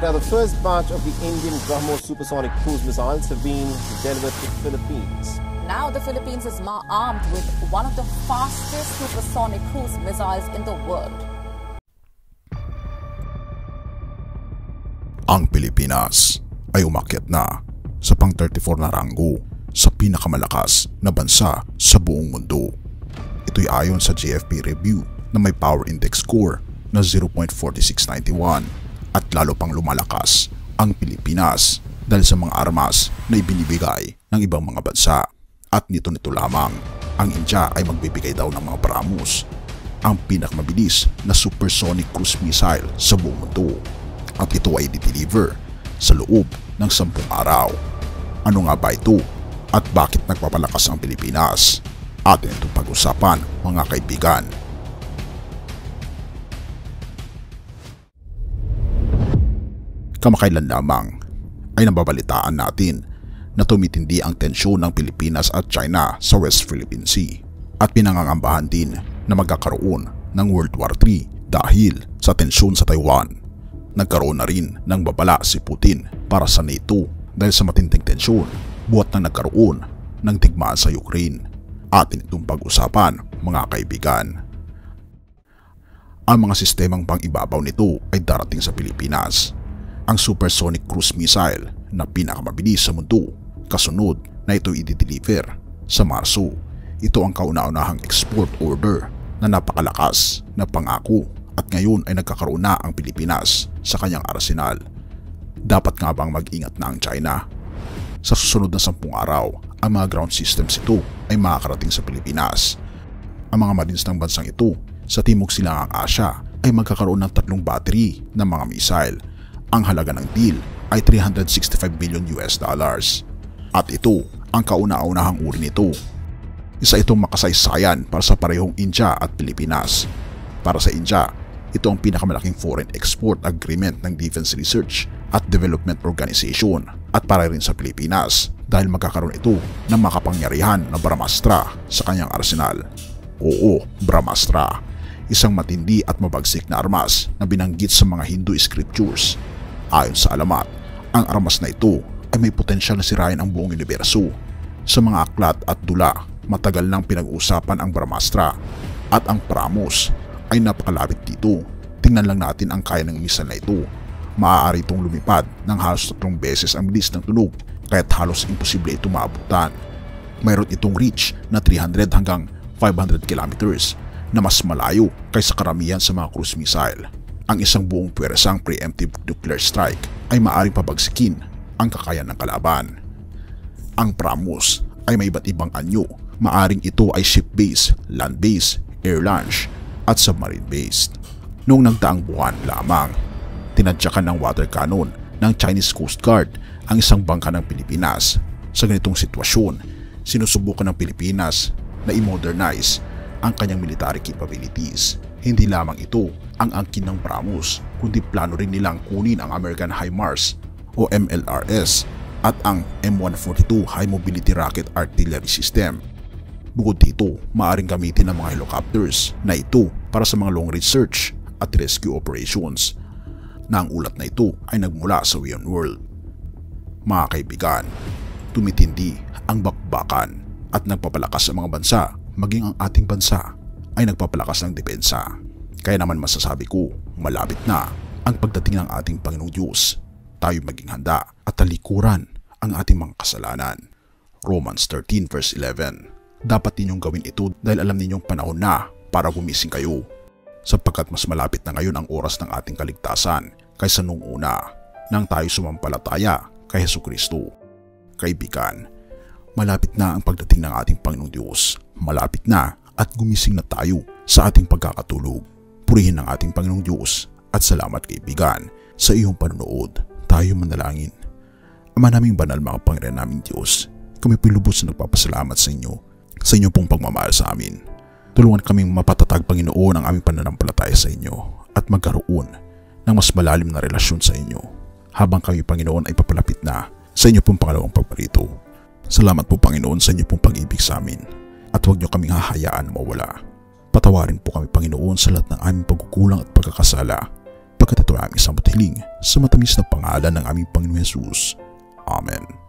Now, the first batch of the Indian BrahMos supersonic cruise missiles have been delivered to the Philippines. Now, the Philippines is armed with one of the fastest supersonic cruise missiles in the world. Ang Pilipinas ay umakyat na sa pang-34 na ranggo sa pinakamalakas na bansa sa buong mundo. Ito'y ayon sa JFP review na may power index score na 0.4691 at lalo pang lumalakas ang Pilipinas dahil sa mga armas na ibinibigay ng ibang mga bansa. At nito lamang, ang India ay magbibigay daw ng mga BrahMos, ang pinakamabilis na supersonic cruise missile sa buong mundo. At ito ay di-deliver sa loob ng 10 araw. Ano nga ba ito at bakit nagpapalakas ang Pilipinas? Atin itong pag-usapan, mga kaibigan. Kamakailan lamang ay nababalitaan natin na tumitindi ang tensyon ng Pilipinas at China sa West Philippine Sea at pinangangambahan din na magkakaroon ng World War III dahil sa tensyon sa Taiwan. Nagkaroon na rin ng babala si Putin para sa NATO dahil sa matinding tensyon buhat na nagkaroon ng digmaan sa Ukraine. Atin itong pag-usapan, mga kaibigan. Ang mga sistemang pang-ibabaw nito ay darating sa Pilipinas. Ang supersonic cruise missile na pinakamabilis sa mundo, kasunod na ito i-deliver sa Marso. Ito ang kauna-unahang export order na napakalakas na pangako at ngayon ay nagkakaroon na ang Pilipinas sa kanyang arsenal. Dapat nga bang mag-ingat na ang China? Sa susunod na 10 araw, ang mga ground systems ito ay makakarating sa Pilipinas. Ang mga marines ng bansang ito sa Timog Silangang Asya ay magkakaroon ng 3 battery ng mga missile. Ang halaga ng deal ay $365 billion. At ito ang kauna-unahang uri nito. Isa itong makasaysayan para sa parehong India at Pilipinas. Para sa India, ito ang pinakamalaking foreign export agreement ng Defense Research at Development Organization at para rin sa Pilipinas dahil magkakaroon ito ng makapangyarihan na BrahMastra sa kanyang arsenal. Oo, BrahMastra, isang matindi at mabagsik na armas na binanggit sa mga Hindu scriptures. Ayon sa alamat, ang armas na ito ay may potensyal na sirain ang buong universo. Sa mga aklat at dula, matagal nang pinag-uusapan ang BrahMastra at ang BrahMos ay napakalapit dito. Tingnan lang natin ang kaya ng missile na ito. Maaari itong lumipad ng halos 3 beses ang bilis ng tunog kaya't halos imposible ito maabutan. Mayroon itong reach na 300 hanggang 500 kilometers na mas malayo kaysa karamihan sa mga cruise missile. Ang isang buong pwersang preemptive nuclear strike ay maaaring pabagsikin ang kakayahan ng kalaban. Ang BrahMos ay may iba't ibang anyo. Maaring ito ay ship-based, land-based, air-launched at submarine-based. Noong nagdaang buwan lamang, tinadyakan ng water cannon ng Chinese Coast Guard ang isang bangka ng Pilipinas. Sa ganitong sitwasyon, sinusubukan ng Pilipinas na i-modernize ang kanyang military capabilities. Hindi lamang ito ang angkin ng BrahMos, kundi plano rin nilang kunin ang American HIMARS o MLRS at ang M142 High Mobility Rocket Artillery System. Bukod dito, maaaring gamitin ng mga helicopters na ito para sa mga long-range search at rescue operations na ang ulat na ito ay nagmula sa WION World. Mga kaibigan, tumitindi ang bakbakan at nagpapalakas sa mga bansa, maging ang ating bansa ay nagpapalakas ng depensa. Kaya naman masasabi ko, malapit na ang pagdating ng ating Panginoong Diyos. Tayo maging handa at talikuran ang ating mga kasalanan. Romans 13 verse 11. Dapat ninyong gawin ito dahil alam ninyong panahon na para gumising kayo. Sapagkat mas malapit na ngayon ang oras ng ating kaligtasan kaysa nung una nang tayo sumampalataya kay Jesucristo. Kaibigan, malapit na ang pagdating ng ating Panginoong Diyos. Malapit na at gumising na tayo sa ating pagkakatulog. Purihin ang ating Panginoong Diyos at salamat kaibigan sa iyong panonood. Tayo manalangin. Ama naming banal, mga Panginoon naming Diyos, kami po'y lubos na nagpapasalamat sa inyo pong pagmamahal sa amin. Tulungan kaming mapatatag, Panginoon, ang aming pananampalataya sa inyo at magkaroon ng mas malalim na relasyon sa inyo habang kami, Panginoon, ay papalapit na sa inyo pong pangalawang pagparito. Salamat po, Panginoon, sa inyo pong pag-ibig sa amin. At huwag niyo kaming hahayaan na mawala. Patawarin po kami, Panginoon, sa lahat ng aming pagkukulang at pagkakasala. sapagkat ito ay aming samot hiling sa matamis na pangalan ng aming Panginoon Jesus. Amen.